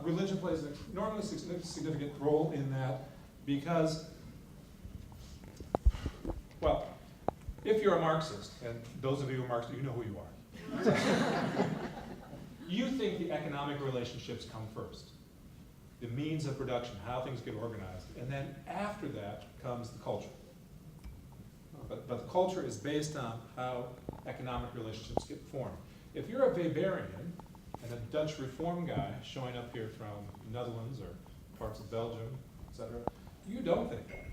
Religion plays an enormously significant role in that because, well, if you're a Marxist, and those of you who are Marxists, you know who you are. You think the economic relationships come first. The means of production, how things get organized. And then after that comes the culture. But the culture is based on how economic relationships get formed. If you're a Weberian and a Dutch reform guy showing up here from the Netherlands or parts of Belgium, etc., you don't think that.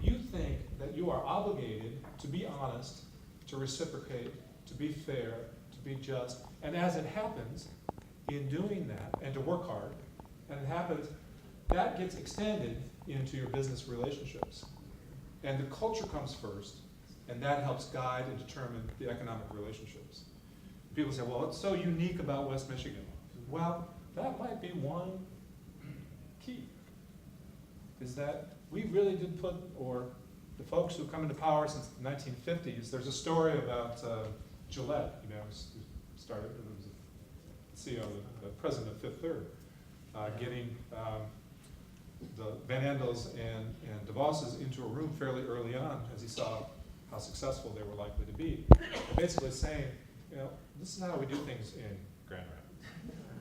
You think that you are obligated to be honest, to reciprocate, to be fair, to be just, and as it happens, in doing that, and to work hard, and it happens, that gets extended into your business relationships. And the culture comes first, and that helps guide and determine the economic relationships. People say, well, what's so unique about West Michigan? Well, that might be one key, is that we really did put, or the folks who come into power since the 1950s, there's a story about Gillette, who started, it was the CEO, the president of Fifth Third, getting the Van Andels and DeVosses into a room fairly early on as he saw how successful they were likely to be. Basically saying, this is how we do things in Grand Rapids.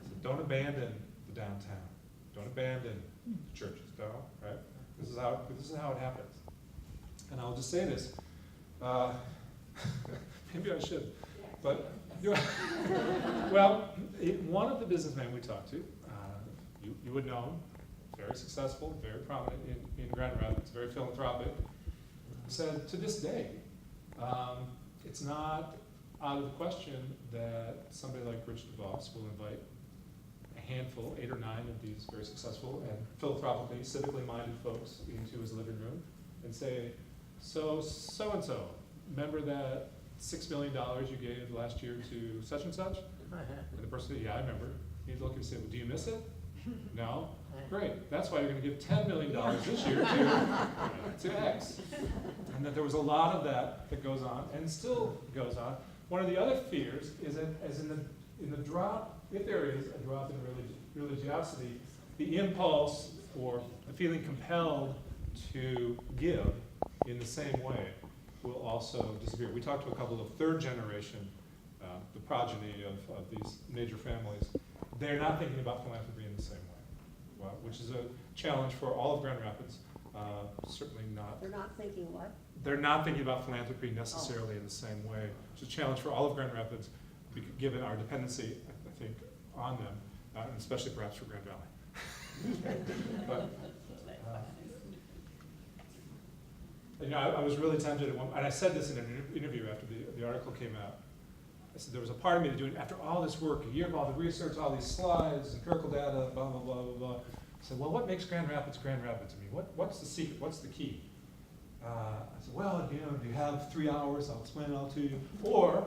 So don't abandon the downtown. Don't abandon the churches, right? This is how it happens. And I'll just say this. Maybe I should, but well, one of the businessmen we talked to, you would know him, very successful, very prominent in Grand Rapids, very philanthropic, said to this day, it's not out of the question that somebody like Rich DeVos will invite a handful, 8 or 9 of these very successful and philanthropically, civically minded folks into his living room and say, so-and-so, remember that $6 million you gave last year to such and such? And the person said, yeah, I remember. He'd look and say, well, do you miss it? No? Great. That's why you're going to give $10 million this year to X. And that there was a lot of that goes on and still goes on. One of the other fears is that as in the drop, if there is a drop in religiosity, the impulse or the feeling compelled to give in the same way will also disappear. We talked to a couple of third generation, the progeny of these major families. They're not thinking about philanthropy in the same way, which is a challenge for all of Grand Rapids. Certainly not. They're not thinking what? They're not thinking about philanthropy necessarily in the same way. It's a challenge for all of Grand Rapids, given our dependency, I think, on them, and especially perhaps for Grand Valley. But, I was really tempted at one, and I said this in an interview after the article came out. I said there was a part of me to do it after all this work, a year of all the research, all these slides, empirical data, blah, blah, blah, blah, blah. I said, well, what makes Grand Rapids to me? What's the secret? What's the key? I said, well, do you have 3 hours? I'll explain it all to you. Or,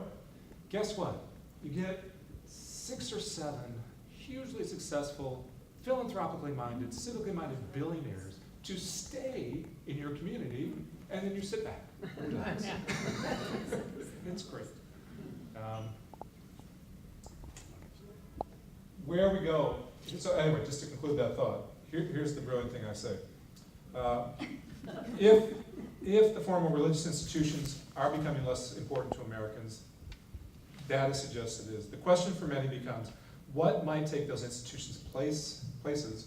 guess what? You get 6 or 7 hugely successful, philanthropically minded, civically minded billionaires to stay in your community, and then you sit back. It's great. Where we go, so anyway, just to conclude that thought, here's the brilliant thing I say. If the formal religious institutions are becoming less important to Americans, data suggests it is. The question for many becomes, what might take those institutions places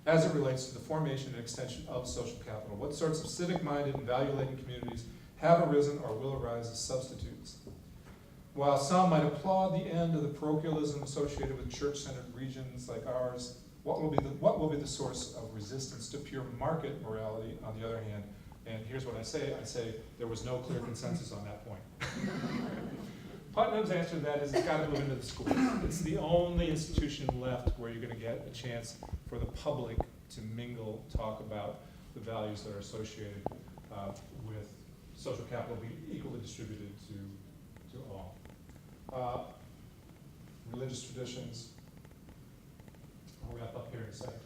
as it relates to the formation and extension of social capital? What sorts of civic-minded and value-laden communities have arisen or will arise as substitutes? While some might applaud the end of the parochialism associated with church-centered regions like ours, what will be the source of resistance to pure market morality, on the other hand? And here's what I say there was no clear consensus on that point. Putnam's answer to that is it's got to move into the schools. It's the only institution left where you're going to get a chance for the public to mingle, talk about the values that are associated with social capital being equally distributed to all. Religious traditions. I'll wrap up here in a second.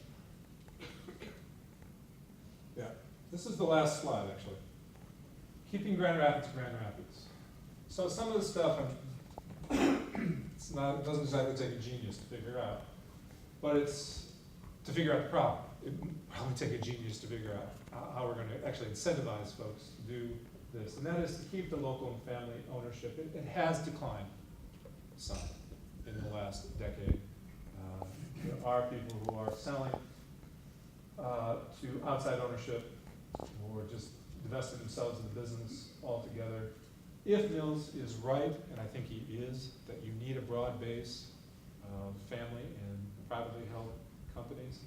Yeah, this is the last slide, actually. Keeping Grand Rapids Grand Rapids. So some of the stuff, it doesn't exactly take a genius to figure out, but it's to figure out the problem. It would probably take a genius to figure out how we're going to actually incentivize folks to do this. And that is to keep the local and family ownership. It has declined some in the last decade. There are people who are selling to outside ownership or just divesting themselves of the business altogether. If Mills is right, and I think he is, that you need a broad base of family and privately held companies,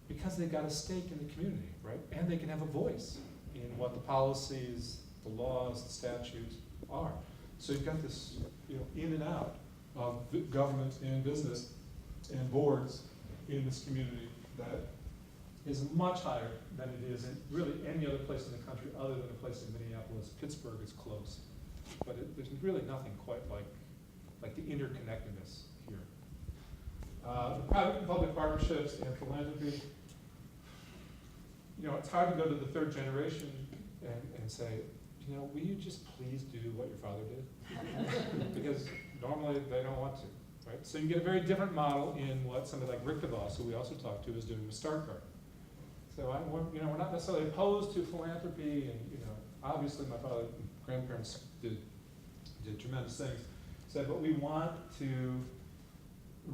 because they've got a stake in the community, right? And they can have a voice in what the policies, the laws, the statutes are. So you've got this, in and out of the government and business and boards in this community that is much higher than it is in really any other place in the country other than a place in Minneapolis. Pittsburgh is close, but there's really nothing quite like the interconnectedness here. The private and public partnerships and philanthropy, it's hard to go to the third generation and say, will you just please do what your father did? Because normally they don't want to, right? So you get a very different model in what somebody like Rick DeVos, who we also talked to, is doing with StartCard. So we're not necessarily opposed to philanthropy, and obviously my father and grandparents did tremendous things. So, but we want to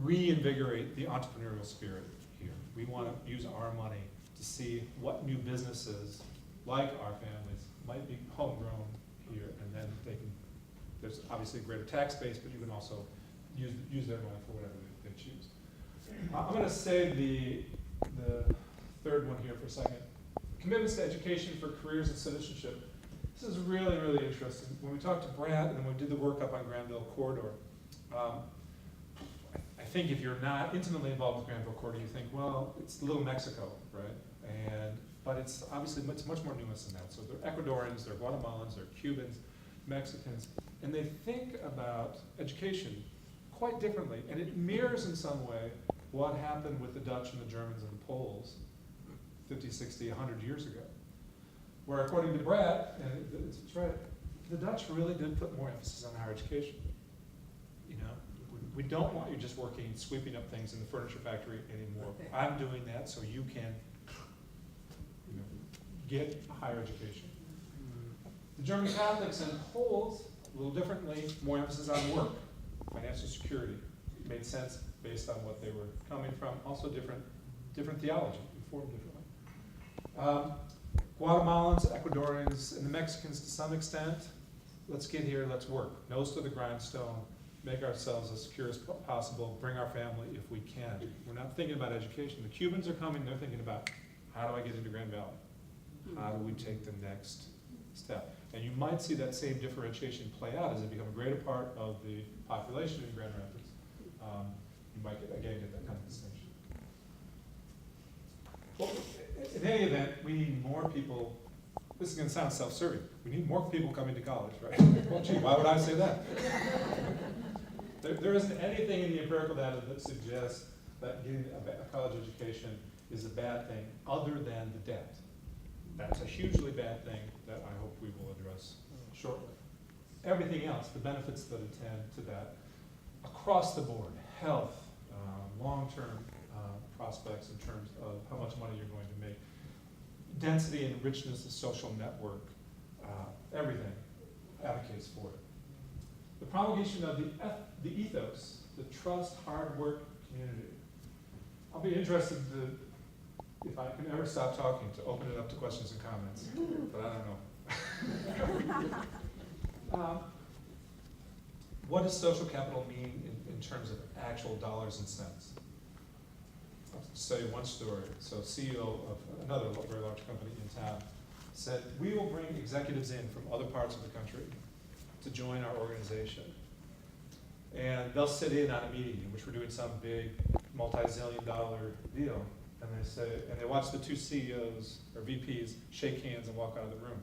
reinvigorate the entrepreneurial spirit here. We want to use our money to see what new businesses, like our families, might be homegrown here, and then there's obviously a greater tax base, but you can also use their money for whatever they choose. I'm going to save the third one here for a second. Commitments to education for careers and citizenship. This is really, really interesting. When we talked to Brad and then we did the work up on Granville Corridor, I think if you're not intimately involved with Granville Corridor, you think, well, it's Little Mexico, right? But it's obviously much more nuanced than that. So they're Ecuadorians, they're Guatemalans, they're Cubans, Mexicans, and they think about education quite differently. And it mirrors in some way what happened with the Dutch and the Germans and the Poles 50, 60, 100 years ago. Where according to Brad, and it's right, the Dutch really did put more emphasis on higher education. We don't want you just working, sweeping up things in the furniture factory anymore. I'm doing that so you can get higher education. The German Catholics and Poles, a little differently, more emphasis on work, financial security. It made sense based on what they were coming from. Also different theology, informed differently. Guatemalans, Ecuadorians, and the Mexicans to some extent, let's get here, let's work. Nose to the grindstone, make ourselves as secure as possible, bring our family if we can. We're not thinking about education. The Cubans are coming, they're thinking about, how do I get into Grand Valley? How do we take the next step? And you might see that same differentiation play out as it becomes a greater part of the population in Grand Rapids. You might, again, get that kind of distinction. Well, in any event, we need more people. This is going to sound self-serving. We need more people coming to college, right? Well, gee, why would I say that? There isn't anything in the empirical data that suggests that getting a college education is a bad thing other than the debt. That's a hugely bad thing that I hope we will address shortly. Everything else, the benefits that attend to that, across the board, health, long-term prospects in terms of how much money you're going to make, density and richness of social network, everything advocates for it. The promulgation of the ethos, the trust, hard work community. I'll be interested to, if I can ever stop talking, to open it up to questions and comments, but I don't know. What does social capital mean in terms of actual dollars and cents? I'll say one story. So CEO of another very large company in town said, we will bring executives in from other parts of the country to join our organization. And they'll sit in on a meeting in which we're doing some big multi-zillion-dollar deal. And they watch the two CEOs or VPs shake hands and walk out of the room.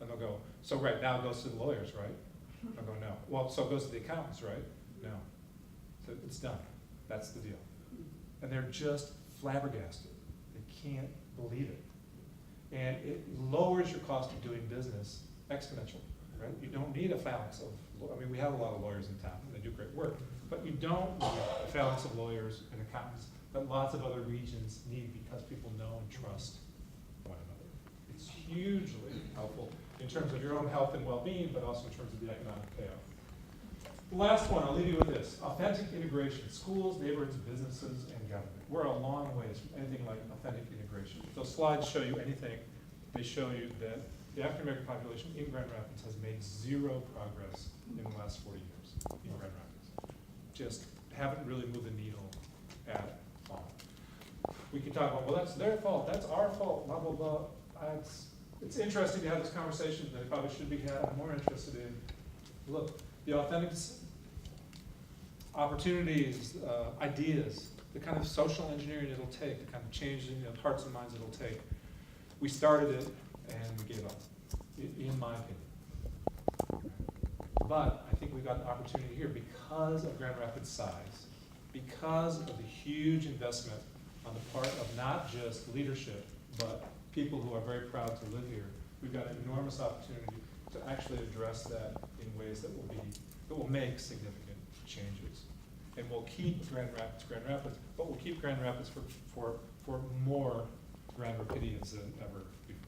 And they'll go, so right, now it goes to the lawyers, right? They'll go, no. Well, so it goes to the accountants, right? No. So it's done. That's the deal. And they're just flabbergasted. They can't believe it. And it lowers your cost of doing business exponentially, right? You don't need a phalanx of, I mean, we have a lot of lawyers in town, and they do great work, but you don't need a phalanx of lawyers and accountants that lots of other regions need because people know and trust one another. It's hugely helpful in terms of your own health and well-being, but also in terms of the economic payoff. The last one, I'll leave you with this. Authentic integration. Schools, neighborhoods, businesses, and government. We're a long ways from anything like authentic integration. If those slides show you anything, they show you that the African American population in Grand Rapids has made zero progress in the last 40 years in Grand Rapids. Just haven't really moved the needle at all. We can talk about, well, that's their fault, that's our fault, blah, blah, blah. It's interesting to have this conversation that it probably should be had. I'm more interested in, look, the authentic opportunities, ideas, the kind of social engineering it'll take, the kind of changing of hearts and minds it'll take. We started it and we gave up, in my opinion. But I think we've got an opportunity here because of Grand Rapids' size, because of the huge investment on the part of not just leadership, but people who are very proud to live here. We've got an enormous opportunity to actually address that in ways that will make significant changes. And we'll keep Grand Rapids, but we'll keep Grand Rapids for more Grand Rapidians than ever before.